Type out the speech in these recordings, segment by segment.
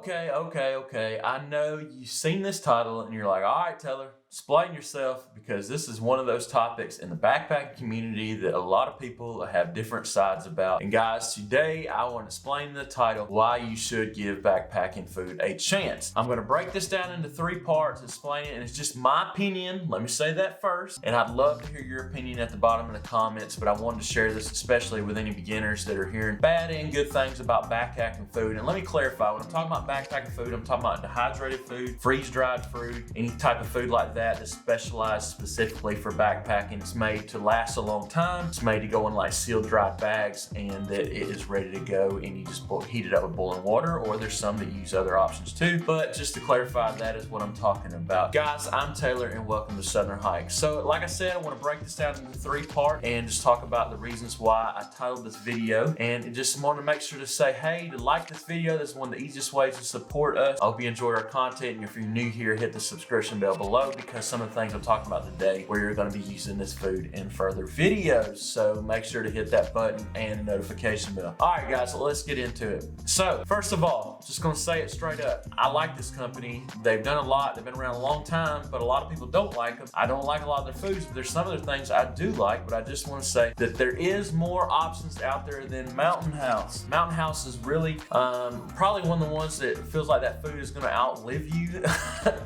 Okay. I know you've seen this title and you're like, all right, Taylor, explain yourself, because this is one of those topics in the backpacking community that a lot of people have different sides about. And guys, today I want to explain the title, why you should give backpacking food a chance. I'm going to break this down into 3 parts, explain it, and it's just my opinion. Let me say that first. And I'd love to hear your opinion at the bottom in the comments, but I wanted to share this especially with any beginners that are hearing bad and good things about backpacking food. And let me clarify, when I'm talking about backpacking food, I'm talking about dehydrated food, freeze-dried food, any type of food like that that's specialized specifically for backpacking. It's made to last a long time. It's made to go in like sealed dried bags, and that it is ready to go, and you just heat it up with boiling water, or there's some that use other options too. But just to clarify, that is what I'm talking about. Guys, I'm Taylor and welcome to Southern Hike. So like I said, I want to break this down into 3 parts and just talk about the reasons why I titled this video, and just want to make sure to say, hey, to like this video, this is one of the easiest ways to support us. I hope you enjoy our content, and if you're new here, hit the subscription bell below, because some of the things I'm talking about today, where you're going to be using this food in further videos. So make sure to hit that button and the notification bell. All right, guys, so let's get into it. So first of all, just going to say it straight up. I like this company. They've done a lot. They've been around a long time, but a lot of people don't like them. I don't like a lot of their foods, but there's some of their things I do like. But I just want to say that there is more options out there than Mountain House. Mountain House is really probably one of the ones that feels like that food is going to outlive you,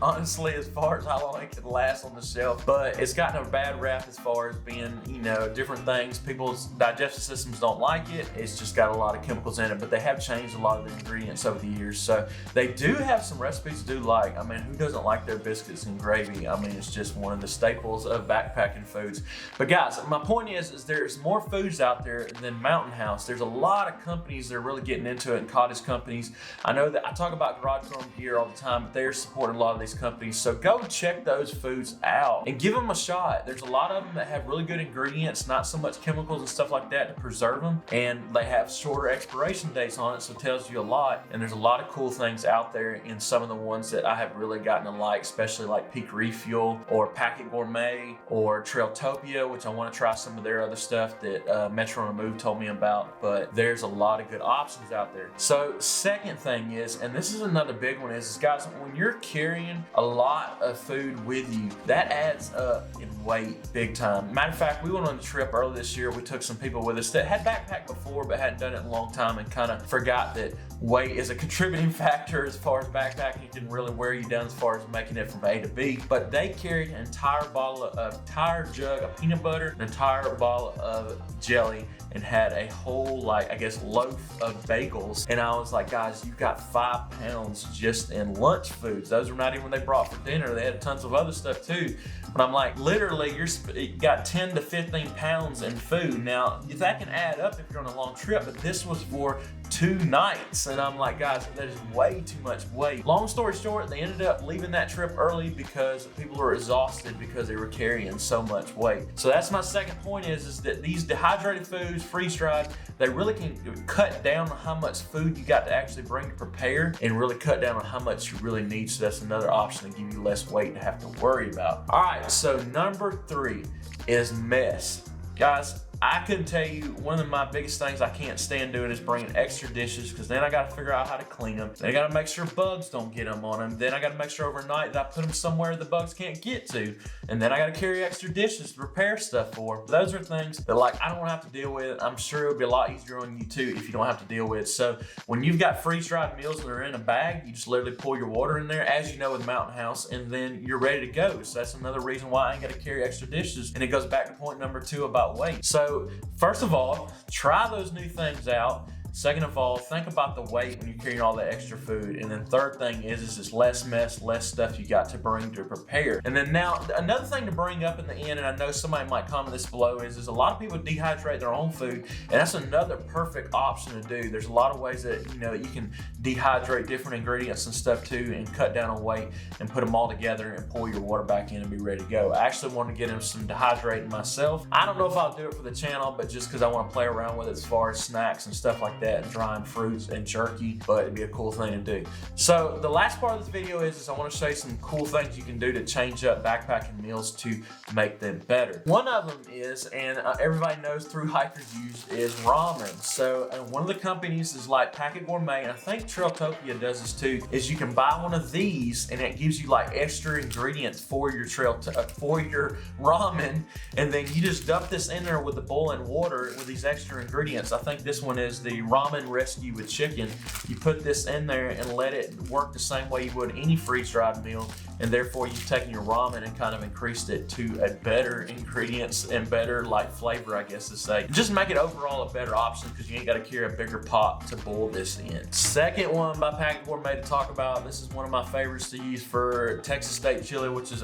honestly, as far as how long it can last on the shelf. But it's gotten a bad rap as far as being, you know, different things. People's digestive systems don't like it. It's just got a lot of chemicals in it, but they have changed a lot of the ingredients over the years. So they do have some recipes I do like. I mean, who doesn't like their biscuits and gravy? I mean, it's just one of the staples of backpacking foods. But guys, my point is there's more foods out there than Mountain House. There's a lot of companies that are really getting into it, and cottage companies. I know that I talk about Garage Farm Gear all the time, but they're supporting a lot of these companies. So go check those foods out and give them a shot. There's a lot of them that have really good ingredients, not so much chemicals and stuff like that to preserve them, and they have shorter expiration dates on it, so it tells you a lot. And there's a lot of cool things out there in some of the ones that I have really gotten to like, especially like Peak Refuel or Packet Gourmet or Trailtopia, which I want to try some of their other stuff that Metro on the Move told me about. But there's a lot of good options out there. So second thing is, and this is another big one, is guys, when you're carrying a lot of food with you, that adds up in weight big time. Matter of fact, we went on a trip earlier this year. We took some people with us that had backpacked before but hadn't done it in a long time, and kind of forgot that weight is a contributing factor as far as backpacking. It can really wear you down as far as making it from A to B. But they carried an entire entire jug of peanut butter, an entire bottle of jelly, and had a whole, like, I guess, loaf of bagels. And I was like, guys, you've got 5 pounds just in lunch foods. Those were not even what they brought for dinner. They had tons of other stuff too. But I'm like, literally, you got 10 to 15 pounds in food. Now, that can add up if you're on a long trip, but this was for 2 nights. And I'm like, guys, that is way too much weight. Long story short, they ended up leaving that trip early because people were exhausted because they were carrying so much weight. So that's my second point, is that these dehydrated foods, freeze-dried, they really can cut down on how much food you got to actually bring to prepare, and really cut down on how much you really need. So that's another option to give you less weight to have to worry about. All right, so number 3 is mess. Guys, I couldn't tell you, one of my biggest things I can't stand doing is bringing extra dishes, because then I got to figure out how to clean them. Then I got to make sure bugs don't get them on them. Then I got to make sure overnight that I put them somewhere the bugs can't get to. And then I got to carry extra dishes to prepare stuff for. Those are things that, like, I don't have to deal with. I'm sure it'll be a lot easier on you too if you don't have to deal with. So when you've got freeze-dried meals that are in a bag, you just literally pour your water in there, as you know with Mountain House, and then you're ready to go. So that's another reason why I ain't got to carry extra dishes. And it goes back to point number 2 about weight. So first of all, try those new things out. Second of all, think about the weight when you're carrying all that extra food. And then third thing is it's less mess, less stuff you got to bring to prepare. And then now, another thing to bring up in the end, and I know somebody might comment this below, is a lot of people dehydrate their own food, and that's another perfect option to do. There's a lot of ways that, you know, you can dehydrate different ingredients and stuff too, and cut down on weight, and put them all together and pour your water back in and be ready to go. I actually want to get into some dehydrating myself. I don't know if I'll do it for the channel, but just because I want to play around with it as far as snacks and stuff like that. that and drying fruits and jerky, but it'd be a cool thing to do. So the last part of this video is I want to show you some cool things you can do to change up backpacking meals to make them better. One of them is, and everybody knows through hikers use, is ramen. So one of the companies is like Packet Gourmet, and I think Trailtopia does this too, is you can buy one of these and it gives you like extra ingredients for your for your ramen, and then you just dump this in there with the boiling water with these extra ingredients. I think this one is the ramen rescue with chicken. You put this in there and let it work the same way you would any freeze-dried meal, and therefore you've taken your ramen and kind of increased it to a better ingredients and better like flavor, I guess to say. Just make it overall a better option because you ain't got to carry a bigger pot to boil this in. Second one by Packet Gourmet to talk about, this is one of my favorites to use for Texas State chili, which is,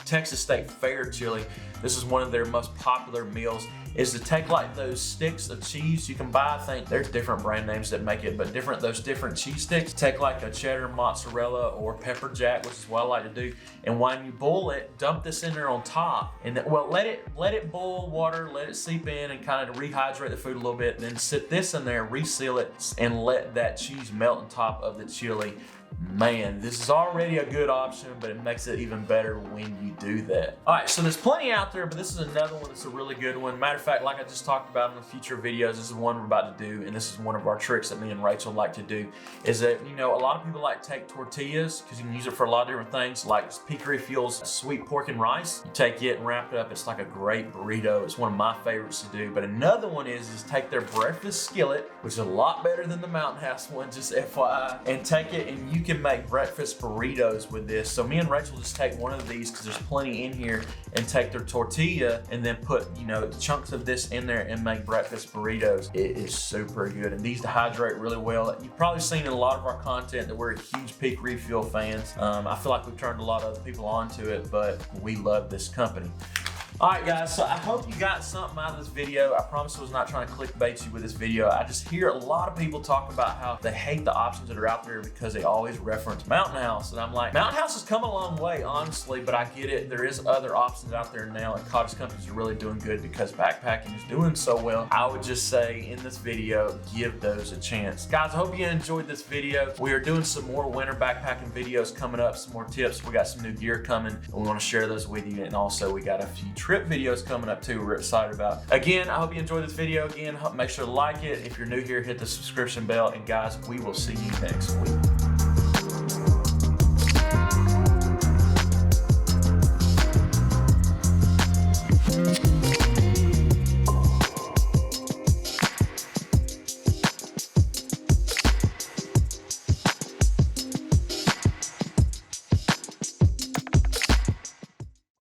Texas State Fair chili. This is one of their most popular meals, is to take like those sticks of cheese you can buy. I think there's different brand names that make it, but those different cheese sticks. Take like a cheddar, mozzarella, or pepper jack, which is what I like to do. And when you boil it, dump this in there on top, and let it boil water, let it seep in, and kind of rehydrate the food a little bit. Then sit this in there, reseal it, and let that cheese melt on top of the chili. Man, this is already a good option, but it makes it even better when you do that. All right, so there's plenty out there, but this is another one that's a really good one. Matter of fact, like I just talked about in the future videos, this is one we're about to do, and this is one of our tricks that me and Rachel like to do, is that, a lot of people like to take tortillas because you can use it for a lot of different things, like Peakery Fuel's sweet pork and rice. You take it and wrap it up. It's like a great burrito. It's one of my favorites to do. But another one is take their breakfast skillet, which is a lot better than the Mountain House one, just FYI, and take it and you can make breakfast burritos with this. So me and Rachel just take one of these because there's plenty in here, and take their tortilla and then put chunks of this in there and make breakfast burritos. It is super good, and these dehydrate really well. You've probably seen in a lot of our content that we're huge Peak Refuel fans. I feel like we've turned a lot of other people onto it, but we love this company. All right, guys, so I hope you got something out of this video. I promise I was not trying to clickbait you with this video. I just hear a lot of people talk about how they hate the options that are out there because they always reference Mountain House. And I'm like, Mountain House has come a long way, honestly, but I get it. There is other options out there now, and cottage companies are really doing good because backpacking is doing so well. I would just say in this video, give those a chance. Guys, I hope you enjoyed this video. We are doing some more winter backpacking videos coming up, some more tips. We got some new gear coming, and we want to share those with you. And also, we got a few trip videos coming up too we're excited about. Again, I hope you enjoyed this video. Again, make sure to like it. If you're new here, hit the subscription bell, and guys, we will see you next week.